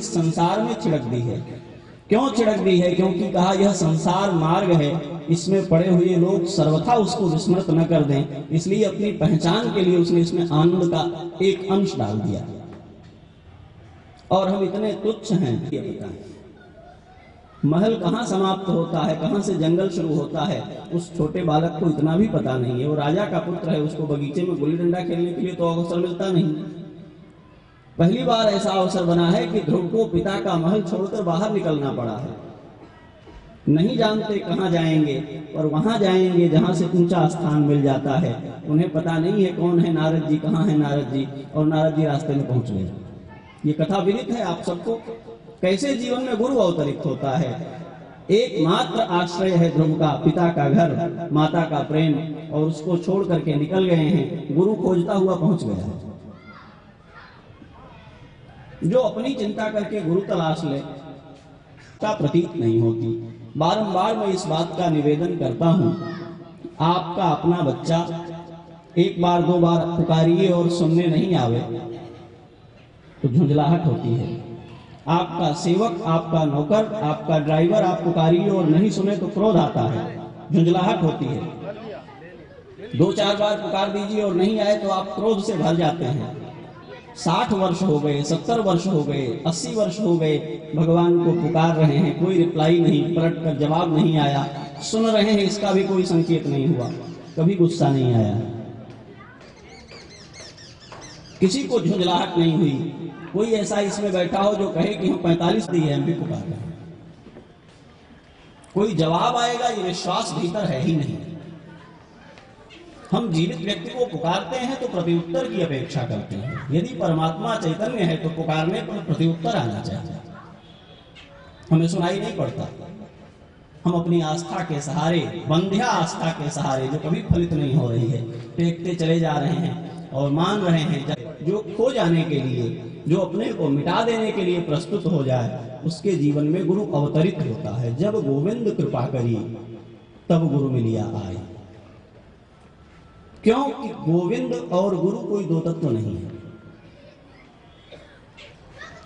संसार में छिड़क दी है। क्यों छिड़क दी है? क्योंकि कहा यह संसार मार्ग है, इसमें पड़े हुए लोग सर्वथा उसको विस्मृत न कर दें, इसलिए अपनी पहचान के लिए उसने इसमें आनंद का एक अंश डाल दिया। और हम इतने तुच्छ हैं, ये बताएं महल कहाँ समाप्त होता है, कहाँ से जंगल शुरू होता है, उस छोटे बालक को इतना भी पता नहीं है। वो राजा का पुत्र है, उसको बगीचे में गुल्ली डंडा खेलने के लिए तो अवसर मिलता नहीं। पहली बार ऐसा अवसर बना है कि ध्रुव को पिता का महल छोड़कर बाहर निकलना पड़ा है। नहीं जानते कहाँ जाएंगे, पर वहां जाएंगे जहां से ऊंचा स्थान मिल जाता है। उन्हें पता नहीं है कौन है नारद जी, कहाँ है नारद जी, और नारद जी रास्ते में पहुंच गए। ये कथा विदित है आप सबको, कैसे जीवन में गुरु अवतरित होता है। एकमात्र आश्रय है ध्रुव का पिता का घर, माता का प्रेम, और उसको छोड़ करके निकल गए हैं। गुरु खोजता हुआ पहुंच गया है। जो अपनी चिंता करके गुरु तलाश ले का प्रतीत नहीं होती। बारंबार मैं इस बात का निवेदन करता हूं, आपका अपना बच्चा एक बार दो बार पुकारिए और सुनने नहीं आवे तो झुंझलाहट होती है। आपका सेवक, आपका नौकर, आपका ड्राइवर आप पुकारिए और नहीं सुने तो क्रोध आता है, झुंझलाहट होती है। दो चार बार पुकार दीजिए और नहीं आए तो आप क्रोध से भर जाते हैं। 60 वर्ष हो गए, 70 वर्ष हो गए, 80 वर्ष हो गए, भगवान को पुकार रहे हैं, कोई रिप्लाई नहीं, पलट कर जवाब नहीं आया। सुन रहे हैं, इसका भी कोई संकेत नहीं हुआ, कभी गुस्सा नहीं आया, किसी को झुंझलाहट नहीं हुई। कोई ऐसा इसमें बैठा हो जो कहे कि हम 45 दिए हम भी पुकार रहे हैं, कोई जवाब आएगा ये विश्वास भीतर है ही नहीं। हम जीवित व्यक्ति को पुकारते हैं तो प्रत्युत्तर की अपेक्षा करते हैं। यदि परमात्मा चैतन्य है तो पुकारने पर प्रत्युत्तर आना चाहिए। हमें सुनाई नहीं पड़ता। हम अपनी आस्था के सहारे, बंध्या आस्था के सहारे, जो कभी फलित नहीं हो रही है, फेंकते चले जा रहे हैं और मान रहे हैं। जो खो जाने के लिए, जो अपने को मिटा देने के लिए प्रस्तुत हो जाए, उसके जीवन में गुरु अवतरित होता है। जब गोविंद कृपा करी तब गुरु मिलिया आए। क्योंकि गोविंद और गुरु कोई दो तत्व नहीं है।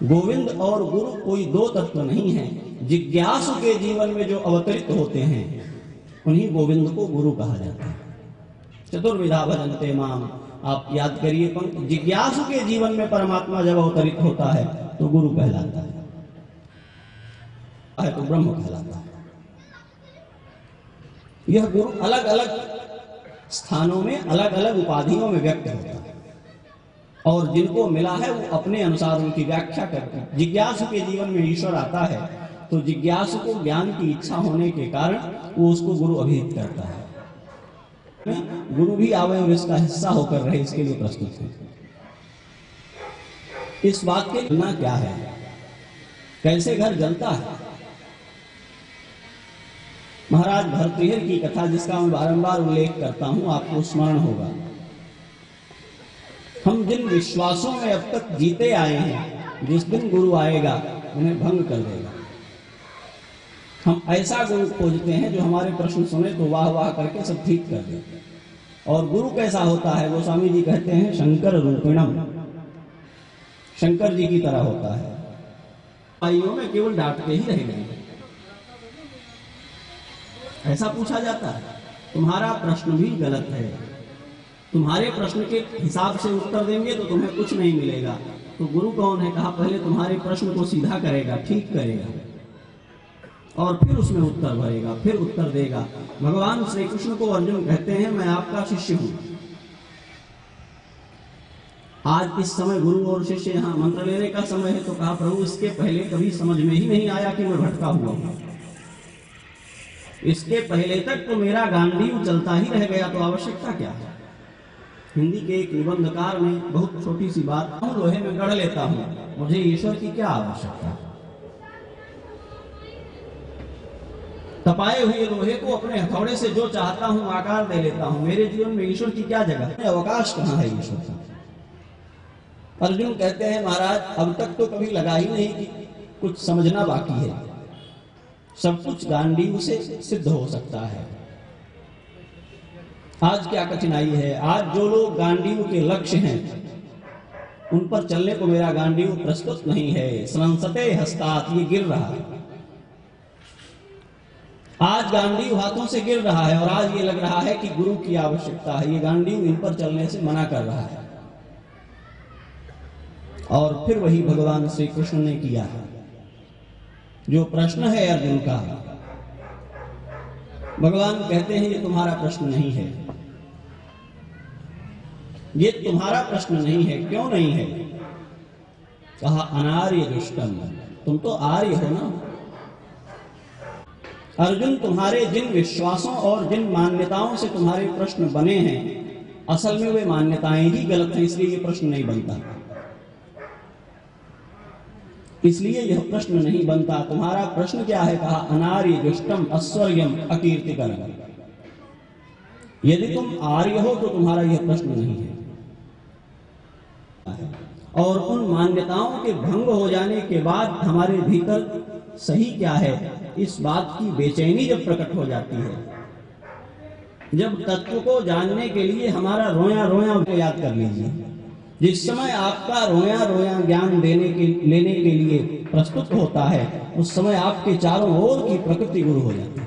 गोविंद और गुरु कोई दो तत्व नहीं है। जिज्ञासु के जीवन में जो अवतरित होते हैं उन्हीं गोविंद को गुरु कहा जाता है। चतुर्विधा भजन्ते माम, आप याद करिए पंक्ति, जिज्ञासु के जीवन में परमात्मा जब अवतरित होता है तो गुरु कहलाता है तो ब्रह्म कहलाता है। यह गुरु अलग अलग स्थानों में, अलग अलग उपाधियों में व्यक्त होता है, और जिनको मिला है वो अपने अनुसार उनकी व्याख्या करते हैं। जिज्ञासु के जीवन में ईश्वर आता है तो जिज्ञासु को ज्ञान की इच्छा होने के कारण वो उसको गुरु अभिहित करता है। गुरु भी आवे और इसका हिस्सा होकर रहे, इसके लिए प्रस्तुत है। इस बात के जलना क्या है, कैसे घर जलता है। महाराज भर्तृहरि की कथा, जिसका मैं बारंबार उल्लेख करता हूं, आपको स्मरण होगा। हम जिन विश्वासों में अब तक जीते आए हैं, जिस दिन गुरु आएगा उन्हें भंग कर देगा। हम ऐसा गुरु खोजते हैं जो हमारे प्रश्न सुने तो वाह वाह करके सब ठीक कर दे। और गुरु कैसा होता है? वो स्वामी जी कहते हैं शंकर रूपिणम, शंकर जी की तरह होता है। भाइयों में केवल डांटते ही रह गए। ऐसा पूछा जाता है, तुम्हारा प्रश्न भी गलत है, तुम्हारे प्रश्न के हिसाब से उत्तर देंगे तो तुम्हें कुछ नहीं मिलेगा। तो गुरु कौन है? कहा पहले तुम्हारे प्रश्न को सीधा करेगा, ठीक करेगा, और फिर उसमें उत्तर भरेगा, फिर उत्तर देगा। भगवान श्री कृष्ण को अर्जुन कहते हैं मैं आपका शिष्य हूं। आज इस समय गुरु और शिष्य यहां मंत्र लेने का समय है, तो कहा प्रभु इसके पहले कभी समझ में ही नहीं आया कि मैं भटका हुआ हूं। इसके पहले तक तो मेरा गांडीव चलता ही रह गया, तो आवश्यकता क्या है। हिंदी के एक निबंधकार ने बहुत छोटी सी बात, लोहे में गढ़ लेता हूं, मुझे ईश्वर की क्या आवश्यकता। तपाए हुए लोहे को अपने हथौड़े से जो चाहता हूं आकार दे लेता हूं। मेरे जीवन में ईश्वर की क्या जगह, अवकाश कहां है ईश्वर का। अर्जुन कहते हैं महाराज अब तक तो कभी लगा ही नहीं कि कुछ समझना बाकी है, सब कुछ गांडीव से सिद्ध हो सकता है। आज क्या कठिनाई है, आज जो लोग गांडीव के लक्ष्य हैं उन पर चलने को मेरा गांडीव प्रस्तुत नहीं है। संसते हस्तात, ये गिर रहा है। आज गांडीव हाथों से गिर रहा है और आज ये लग रहा है कि गुरु की आवश्यकता है। ये गांडीव इन पर चलने से मना कर रहा है। और फिर वही भगवान श्री कृष्ण ने किया जो प्रश्न है अर्जुन का। भगवान कहते हैं ये तुम्हारा प्रश्न नहीं है, ये तुम्हारा प्रश्न नहीं है। क्यों नहीं है? कहा अनार्य दुष्टम, तुम तो आर्य हो ना। अर्जुन, तुम्हारे जिन विश्वासों और जिन मान्यताओं से तुम्हारे प्रश्न बने हैं, असल में वे मान्यताएं ही गलत हैं, इसलिए ये प्रश्न नहीं बनता। इसलिए यह प्रश्न नहीं बनता। तुम्हारा प्रश्न क्या है? कहा अनार्य दुष्टम अस्वर्यम अकीर्तिकरम। यदि तुम आर्य हो तो तुम्हारा यह प्रश्न नहीं है। और उन मान्यताओं के भंग हो जाने के बाद हमारे भीतर सही क्या है, इस बात की बेचैनी जब प्रकट हो जाती है, जब तत्व को जानने के लिए हमारा रोया रोया को याद कर लीजिए। जिस समय आपका रोया रोया ज्ञान लेने के लिए प्रस्तुत होता है, उस समय आपके चारों ओर की प्रकृति गुरु हो जाती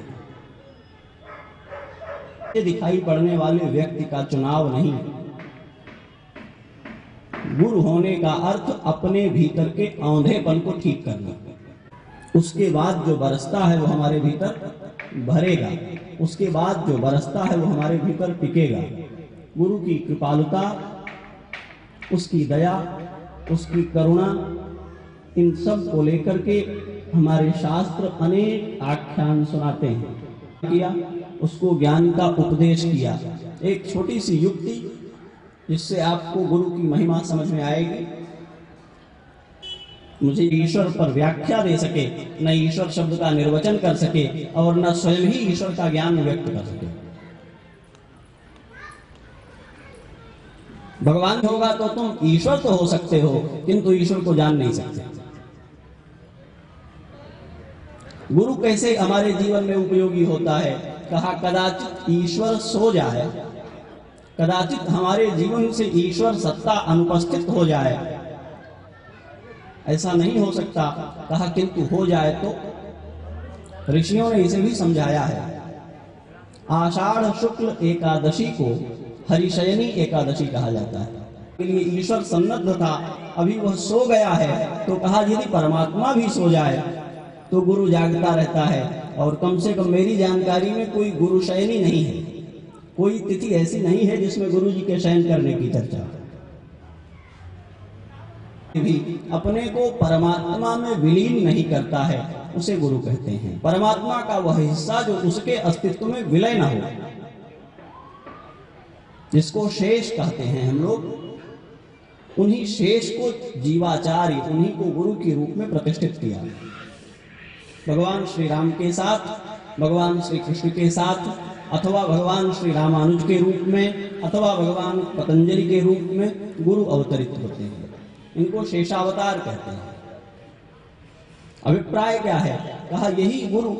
है। दिखाई पड़ने वाले व्यक्ति का चुनाव नहीं। गुरु होने का अर्थ अपने भीतर के औंधेपन को ठीक करना। उसके बाद जो बरसता है वो हमारे भीतर भरेगा, उसके बाद जो बरसता है वो हमारे भीतर टिकेगा। गुरु की कृपालुता, उसकी दया, उसकी करुणा, इन सब को लेकर के हमारे शास्त्र अनेक आख्यान सुनाते हैं। किया उसको ज्ञान का उपदेश किया। एक छोटी सी युक्ति जिससे आपको गुरु की महिमा समझ में आएगी। मुझे ईश्वर पर व्याख्या दे सके, न ईश्वर शब्द का निर्वचन कर सके और न स्वयं ही ईश्वर का ज्ञान व्यक्त कर सके। भगवान होगा तो तुम ईश्वर तो हो सकते हो, किंतु ईश्वर को जान नहीं सकते। गुरु कैसे हमारे जीवन में उपयोगी होता है? कहा कदाचित ईश्वर सो जाए, कदाचित हमारे जीवन से ईश्वर सत्ता अनुपस्थित हो जाए। ऐसा नहीं हो सकता। कहा किंतु हो जाए तो ऋषियों ने इसे भी समझाया है। आषाढ़ शुक्ल एकादशी को हरिशयनी एकादशी कहा जाता है। के लिए ईश्वर सन्नद्ध था, अभी वह सो गया है, तो कहा यदि परमात्मा भी सो जाए तो गुरु जागता रहता है। और कम से कम मेरी जानकारी में कोई गुरु शयनी नहीं है, कोई तिथि ऐसी नहीं है जिसमें गुरु जी के शयन करने की चर्चा। भी अपने को परमात्मा में विलीन नहीं करता है, उसे गुरु कहते हैं। परमात्मा का वह हिस्सा जो उसके अस्तित्व में विलय न हो, जिसको शेष कहते हैं हम लोग, उन्हीं शेष को जीवाचार्य, उन्हीं को गुरु के रूप में प्रतिष्ठित किया। भगवान श्री राम के साथ, भगवान श्री कृष्ण के साथ, अथवा भगवान श्री रामानुज के रूप में, अथवा भगवान पतंजलि के रूप में गुरु अवतरित होते हैं। इनको शेषावतार कहते हैं। अभिप्राय क्या है? कहा यही गुरु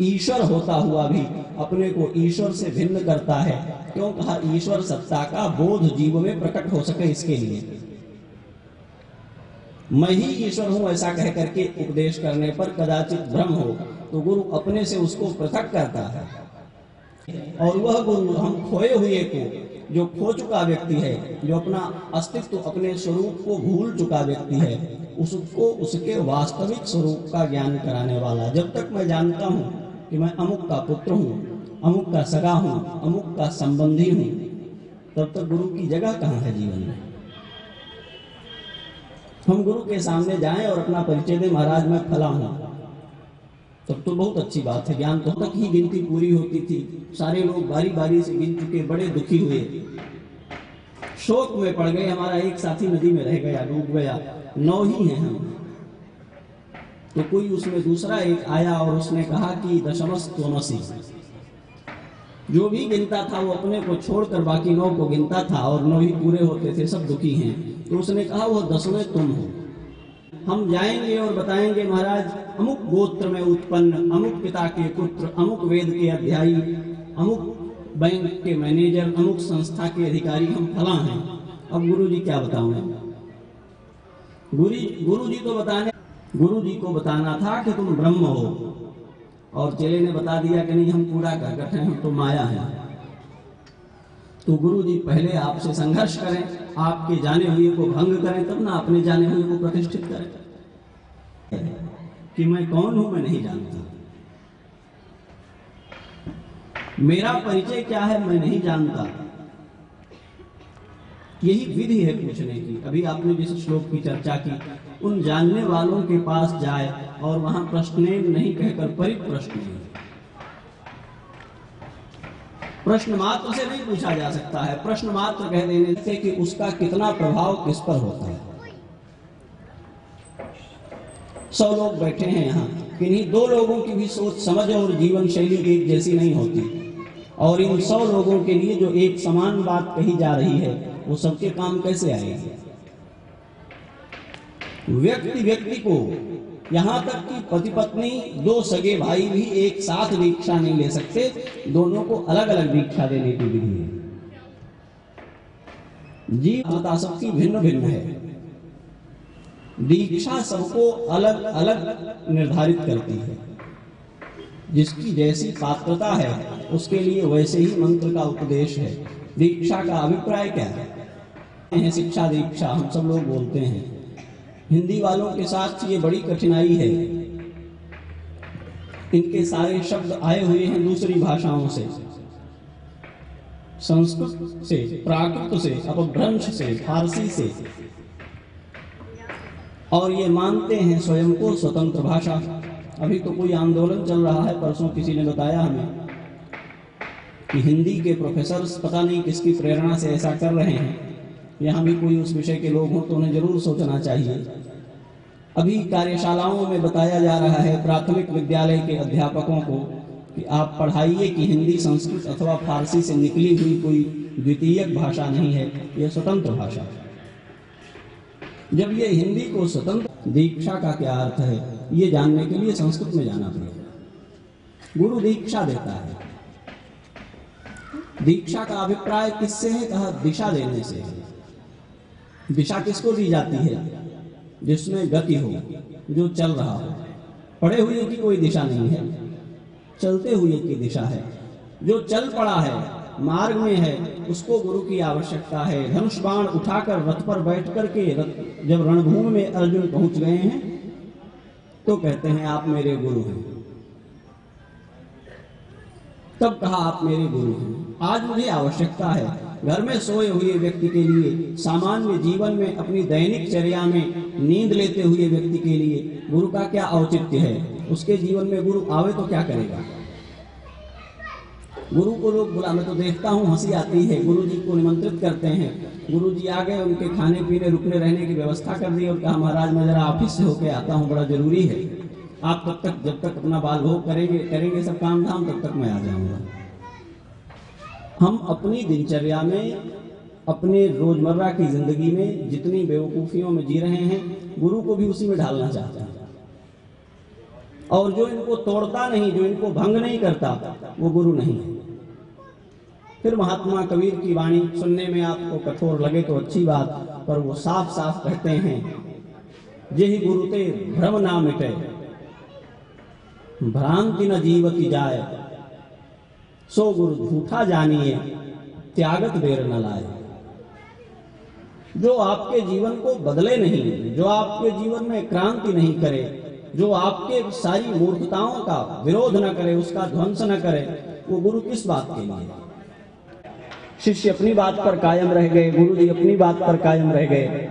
ईश्वर होता हुआ भी अपने को ईश्वर से भिन्न करता है। क्यों? कहा ईश्वर सत्ता का बोध जीव में प्रकट हो सके, इसके लिए। मैं ही ईश्वर हूं ऐसा कह करके उपदेश करने पर कदाचित भ्रम हो तो गुरु अपने से उसको पृथक करता है। और वह गुरु हम खोए हुए को, जो खो चुका व्यक्ति है, जो अपना अस्तित्व, अपने स्वरूप को भूल चुका व्यक्ति है, उसको उसके वास्तविक स्वरूप का ज्ञान कराने वाला। जब तक मैं जानता हूँ कि मैं अमुक का पुत्र हूँ, अमुक का सगा हूँ, अमुक का संबंधी हूँ, तब तक गुरु की जगह कहाँ है जीवन में? हम गुरु के सामने जाएं और अपना परिचय दें, महाराज मैं फला हूँ, तब तो बहुत अच्छी बात है। ज्ञान तो तक ही गिनती पूरी होती थी। सारे लोग बारी बारी से गिन चुके, बड़े दुखी हुए, शोक में पड़ गए। हमारा एक साथी नदी में रह गया, डूब गया। 9 ही हैं हम, तो कोई उसमें दूसरा एक आया और उसने कहा कि दशमस्त्वमसि। जो भी गिनता था वो अपने को छोड़कर बाकी 9 को गिनता था, और 9 ही पूरे होते थे, सब दुखी हैं। तो उसने कहा वो 10वें तुम हो। हम जाएंगे और बताएंगे महाराज अमुक गोत्र में उत्पन्न, अमुक पिता के पुत्र, अमुक वेद के अध्यायी, अमुक बैंक के मैनेजर, अमुक संस्था के अधिकारी हम फला हैं। अब गुरु जी क्या बताऊं मैं? गुरु जी को बताना था कि तुम ब्रह्म हो, और चेले ने बता दिया कि नहीं, हम कूड़ा करकट हैं, हम तो माया हैं। तो गुरु जी पहले आपसे संघर्ष करें, आपके जाने हुए को भंग करें, तब ना अपने जाने हुए को प्रतिष्ठित करें। कि मैं कौन हूं मैं नहीं जानता, मेरा परिचय क्या है मैं नहीं जानता। यही विधि है पूछने की। अभी आपने जिस श्लोक की चर्चा की, उन जानने वालों के पास जाए और वहां प्रश्नेन नहीं कहकर परिप्रश्न, प्रश्न मात्र से नहीं पूछा जा सकता है। प्रश्न मात्र कह देने से कि उसका कितना प्रभाव किस पर होता है। 100 लोग बैठे हैं यहाँ, किन्हीं 2 लोगों की भी सोच समझ और जीवन शैली एक जैसी नहीं होती, और इन 100 लोगों के लिए जो एक समान बात कही जा रही है वो सबके काम कैसे आएगी? व्यक्ति व्यक्ति को, यहां तक कि पति पत्नी 2 सगे भाई भी एक साथ दीक्षा नहीं ले सकते, दोनों को अलग अलग दीक्षा देने की विधि है। जीवता सबकी भिन्न भिन्न है, दीक्षा सबको अलग अलग निर्धारित करती है। जिसकी जैसी पात्रता है उसके लिए वैसे ही मंत्र का उपदेश है। दीक्षा का अभिप्राय क्या है? शिक्षा दीक्षा हम सब लोग बोलते हैं। हिंदी वालों के साथ ये बड़ी कठिनाई है, इनके सारे शब्द आए हुए हैं दूसरी भाषाओं से, संस्कृत से, प्राकृत से, अपभ्रंश से, फारसी से, और ये मानते हैं स्वयं को स्वतंत्र भाषा। अभी तो कोई आंदोलन चल रहा है, परसों किसी ने बताया हमें कि हिंदी के प्रोफेसर्स पता नहीं किसकी प्रेरणा से ऐसा कर रहे हैं। यहाँ भी कोई उस विषय के लोग हों तो उन्हें जरूर सोचना चाहिए। अभी कार्यशालाओं में बताया जा रहा है प्राथमिक विद्यालय के अध्यापकों को कि आप पढ़ाइए कि हिंदी संस्कृत अथवा फारसी से निकली हुई कोई द्वितीयक भाषा नहीं है, यह स्वतंत्र भाषा है। जब ये हिंदी को स्वतंत्र, दीक्षा का क्या अर्थ है ये जानने के लिए संस्कृत में जाना पड़ेगा। गुरु दीक्षा देता है। दीक्षा का अभिप्राय किससे है? कहा दिशा देने से है। दिशा किसको दी जाती है? जिसमें गति हो, जो चल रहा हो। पड़े हुए की कोई दिशा नहीं है, चलते हुए की दिशा है। जो चल पड़ा है, मार्ग में है, उसको गुरु की आवश्यकता है। धनुष बाण उठाकर रथ पर बैठ करके जब रणभूमि में अर्जुन पहुंच गए हैं तो कहते हैं आप मेरे गुरु हैं। तब कहा आप मेरे गुरु हैं। आज मुझे आवश्यकता है, घर में सोए हुए व्यक्ति के लिए, सामान्य जीवन में अपनी दैनिक चर्या में नींद लेते हुए व्यक्ति के लिए गुरु का क्या औचित्य है? उसके जीवन में गुरु आवे तो क्या करेगा? गुरु को लोग बुला, मैं तो देखता हूँ हंसी आती है, गुरु जी को निमंत्रित करते हैं, गुरु जी आ गए, उनके खाने पीने रुकने रहने की व्यवस्था कर दी और कहा महाराज मैं जरा ऑफिस से होके आता हूँ, बड़ा जरूरी है, आप तब तक जब तक अपना बाल भोग करेंगे सब काम धाम, तब तक मैं आ जाऊंगा। हम अपनी दिनचर्या में, अपने रोजमर्रा की जिंदगी में जितनी बेवकूफियों में जी रहे हैं, गुरु को भी उसी में ढालना चाहते हैं। और जो इनको तोड़ता नहीं, जो इनको भंग नहीं करता, वो गुरु नहीं है। फिर महात्मा कबीर की वाणी सुनने में आपको कठोर लगे तो अच्छी बात, पर वो साफ साफ कहते हैं, जेहि गुरु ते भ्रम ना मिटे, भ्रांति न जीवति जाए, सो गुरु झूठा जानिए, त्यागत देर न लाए। जो आपके जीवन को बदले नहीं, जो आपके जीवन में क्रांति नहीं करे, जो आपके सारी मूर्खताओं का विरोध न करे, उसका ध्वंस न करे, वो गुरु किस बात के लिए? शिष्य अपनी बात पर कायम रह गए, गुरु जी अपनी बात पर कायम रह गए।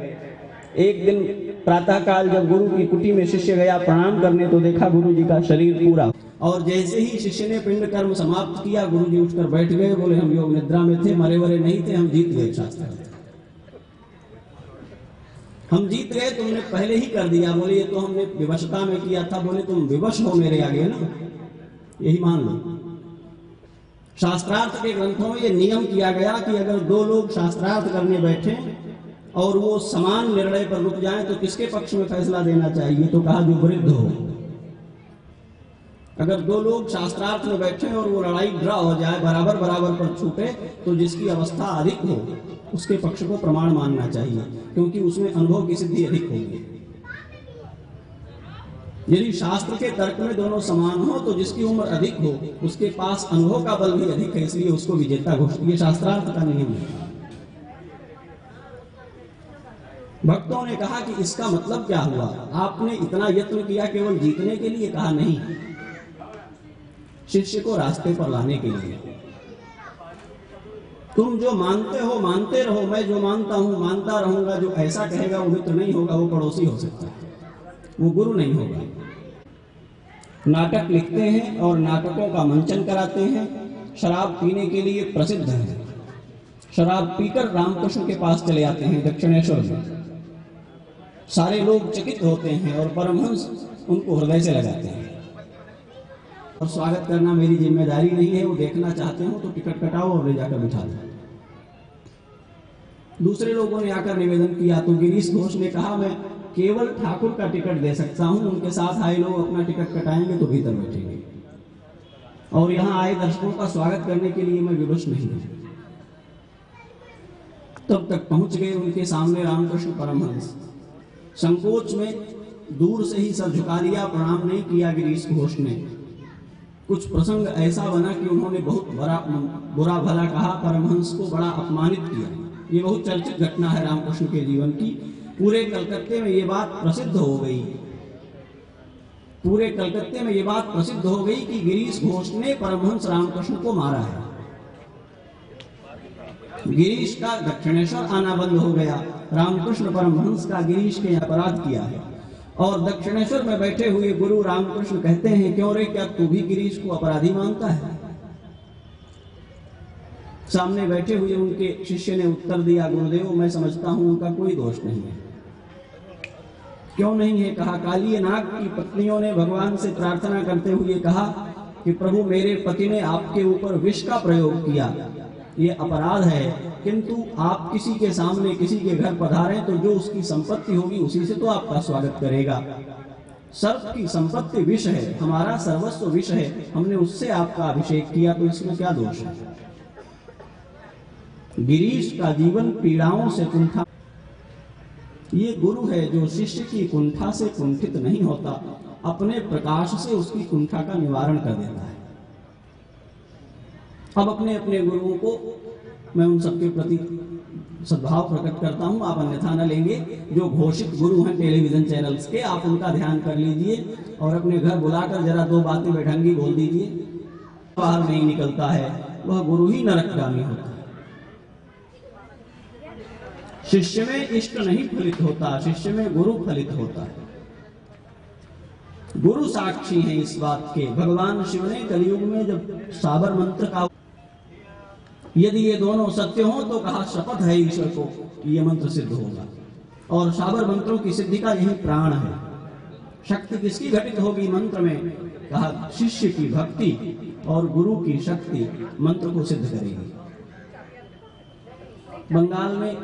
एक दिन प्रातःकाल जब गुरु की कुटी में शिष्य गया प्रणाम करने, तो देखा गुरु जी का शरीर पूरा, और जैसे ही शिष्य ने पिंड कर्म समाप्त किया, गुरु जी उठकर बैठ गए, बोले हम योग निद्रा में थे, मरे वरे नहीं थे, हम जीत गए शास्त्र, हम जीत गए, तुमने पहले ही कर दिया। बोले ये तो हमने विवशता में किया था। बोले तुम विवश हो मेरे आगे ना, यही मान लो। शास्त्रार्थ के ग्रंथों में ये नियम किया गया कि अगर 2 लोग शास्त्रार्थ करने बैठे और वो समान निर्णय पर रुक जाएं तो किसके पक्ष में फैसला देना चाहिए? तो कहा जो वृद्ध हो। अगर दो लोग शास्त्रार्थ में बैठे और वो लड़ाई ड्रा हो जाए, बराबर बराबर पर छूटे, तो जिसकी अवस्था अधिक हो उसके पक्ष को प्रमाण मानना चाहिए, क्योंकि उसमें अनुभव की सिद्धि अधिक होगी। यदि शास्त्र के तर्क में दोनों समान हो तो जिसकी उम्र अधिक हो उसके पास अनुभव का बल भी अधिक है, इसलिए उसको विजेता घोषित। ये शास्त्रार्थ का नियम है। भक्तों ने कहा कि इसका मतलब क्या हुआ? आपने इतना यत्न किया केवल जीतने के लिए? कहा नहीं, शिष्य को रास्ते पर लाने के लिए। तुम जो मानते हो मानते रहो, मैं जो मानता हूं मानता रहूंगा। जो ऐसा कहेगा वो मित्र नहीं होगा, वो पड़ोसी हो सकता है, वो गुरु नहीं होगा। नाटक लिखते हैं और नाटकों का मंचन कराते हैं, शराब पीने के लिए प्रसिद्ध हैं। शराब पीकर रामकृष्ण के पास चले आते हैं दक्षिणेश्वर में। सारे लोग चकित होते हैं और परमहंस उनको हृदय से लगाते हैं। और स्वागत करना मेरी जिम्मेदारी नहीं है, वो देखना चाहते हो तो टिकट कटाओ और ले जाकर बिठा दो। दूसरे लोगों ने आकर निवेदन किया तो गिरीश घोष ने कहा, मैं केवल ठाकुर का टिकट दे सकता हूं, उनके साथ आए लोग अपना टिकट कटाएंगे तो भीतर बैठेंगे, और यहां आए दर्शकों का स्वागत करने के लिए मैं विवश नहीं हूं। तब तक पहुंच गए उनके सामने रामकृष्ण परमहंस। संकोच में दूर से ही सर झुका लिया, प्रणाम नहीं किया गिरीश घोष ने। कुछ प्रसंग ऐसा बना कि उन्होंने बहुत बुरा भला कहा, परमहंस को बड़ा अपमानित किया। ये बहुत चर्चित घटना है रामकृष्ण के जीवन की। पूरे कलकत्ते में ये बात प्रसिद्ध हो गई, पूरे कलकत्ते में ये बात प्रसिद्ध हो गई कि गिरीश घोष ने परमहंस रामकृष्ण को मारा है। गिरीश का दक्षिणेश्वर आना बंद हो गया। रामकृष्ण परमहंस का गिरीश ने अपराध किया है। और दक्षिणेश्वर में बैठे हुए गुरु रामकृष्ण कहते हैं, क्यों रे, क्या तू भी गिरीश को अपराधी मानता है? सामने बैठे हुए उनके शिष्य ने उत्तर दिया, गुरुदेव मैं समझता हूं उनका कोई दोष नहीं है। क्यों नहीं है? कहा, काली नाग की पत्नियों ने भगवान से प्रार्थना करते हुए कहा कि प्रभु मेरे पति ने आपके ऊपर विष का प्रयोग किया, ये अपराध है, किंतु आप किसी के सामने किसी के घर पधारें तो जो उसकी संपत्ति होगी उसी से तो आपका स्वागत करेगा। सर्प की संपत्ति विष है, हमारा सर्वस्व विष है, हमने उससे आपका अभिषेक किया, तो इसमें क्या दोष है? गिरीश का जीवन पीड़ाओं से कुंठा। ये गुरु है जो शिष्य की कुंठा से कुंठित नहीं होता, अपने प्रकाश से उसकी कुंठा का निवारण कर देता है। अब अपने अपने गुरुओं को मैं उन सबके प्रति सद्भाव प्रकट करता हूं, आप अन्यथा न लेंगे। जो घोषित गुरु हैं टेलीविजन चैनल्स के, आप उनका ध्यान कर लीजिए और अपने घर बुलाकर जरा दो बातें बैठंगी बोल दीजिए। बाहर नहीं निकलता है वह गुरु ही नरकगामी होता है। शिष्य में इष्ट नहीं फलित होता, शिष्य में गुरु फलित होता है। गुरु साक्षी है इस बात के। भगवान शिव ने कलयुग में जब साबर मंत्र का, यदि ये दोनों सत्य हो तो कहा शपथ है ईश्वर को ये मंत्र सिद्ध होगा, और साबर मंत्रों की सिद्धि का यही प्राण है। शक्ति किसकी घटित होगी मंत्र में? कहा शिष्य की भक्ति और गुरु की शक्ति मंत्र को सिद्ध करेगी। बंगाल में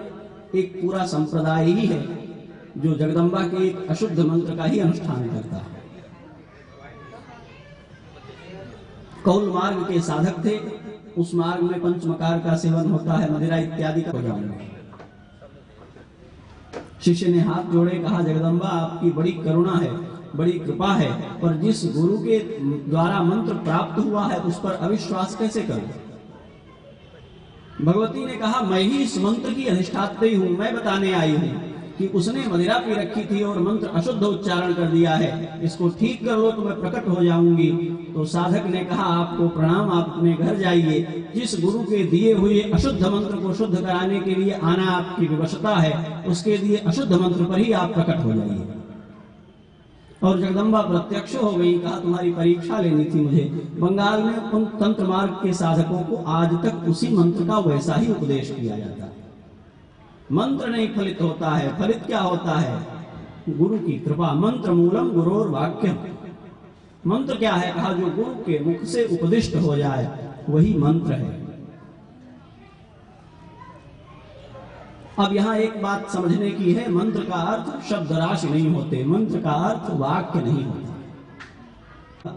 एक पूरा संप्रदाय ही है जो जगदम्बा के एक अशुद्ध मंत्र का ही अनुष्ठान करता है। कौल मार्ग के साधक थे, उस मार्ग में पंचमकार का सेवन होता है, मदिरा इत्यादि का भोजन। शिष्य ने हाथ जोड़े, कहा जगदम्बा आपकी बड़ी करुणा है, बड़ी कृपा है, पर जिस गुरु के द्वारा मंत्र प्राप्त हुआ है उस पर अविश्वास कैसे करूं? भगवती ने कहा मैं ही इस मंत्र की अधिष्ठात्री हूं, मैं बताने आई हूं कि उसने मदिरा पी रखी थी और मंत्र अशुद्ध उच्चारण कर दिया है, इसको ठीक कर लो तो मैं प्रकट हो जाऊंगी। तो साधक ने कहा आपको प्रणाम, आप अपने घर जाइए। जिस गुरु के दिए हुए अशुद्ध मंत्र को शुद्ध कराने के लिए आना आपकी विवशता है, उसके दिए अशुद्ध मंत्र पर ही आप प्रकट हो जाइए। और जगदम्बा प्रत्यक्ष हो गई। कहा तुम्हारी परीक्षा लेनी थी मुझे। बंगाल में उन तंत्र मार्ग के साधकों को आज तक उसी मंत्र का वैसा ही उपदेश किया जाता है। मंत्र नहीं फलित होता है, फलित क्या होता है? गुरु की कृपा। मंत्र मूलम गुरोर वाक्यम। मंत्र क्या है? कहा जो गुरु के मुख से उपदिष्ट हो जाए वही मंत्र है। अब यहां एक बात समझने की है, मंत्र का अर्थ शब्द राशि नहीं होते, मंत्र का अर्थ वाक्य नहीं होता।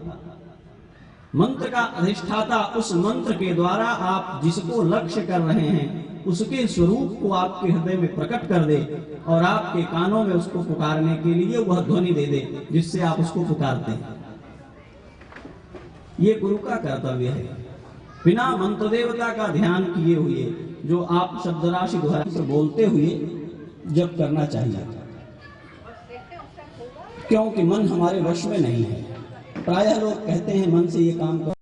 मंत्र का अधिष्ठाता उस मंत्र के द्वारा आप जिसको लक्ष्य कर रहे हैं उसके स्वरूप को आपके हृदय में प्रकट कर दे और आपके कानों में उसको पुकारने के लिए वह ध्वनि दे दे जिससे आप उसको पुकारते हैं। ये गुरु का कर्तव्य है। बिना मंत्र देवता का ध्यान किए हुए जो आप शब्द राशि द्वारा बोलते हुए जप करना चाहिए, क्योंकि मन हमारे वश में नहीं है। प्रायः लोग कहते हैं मन से ये काम कर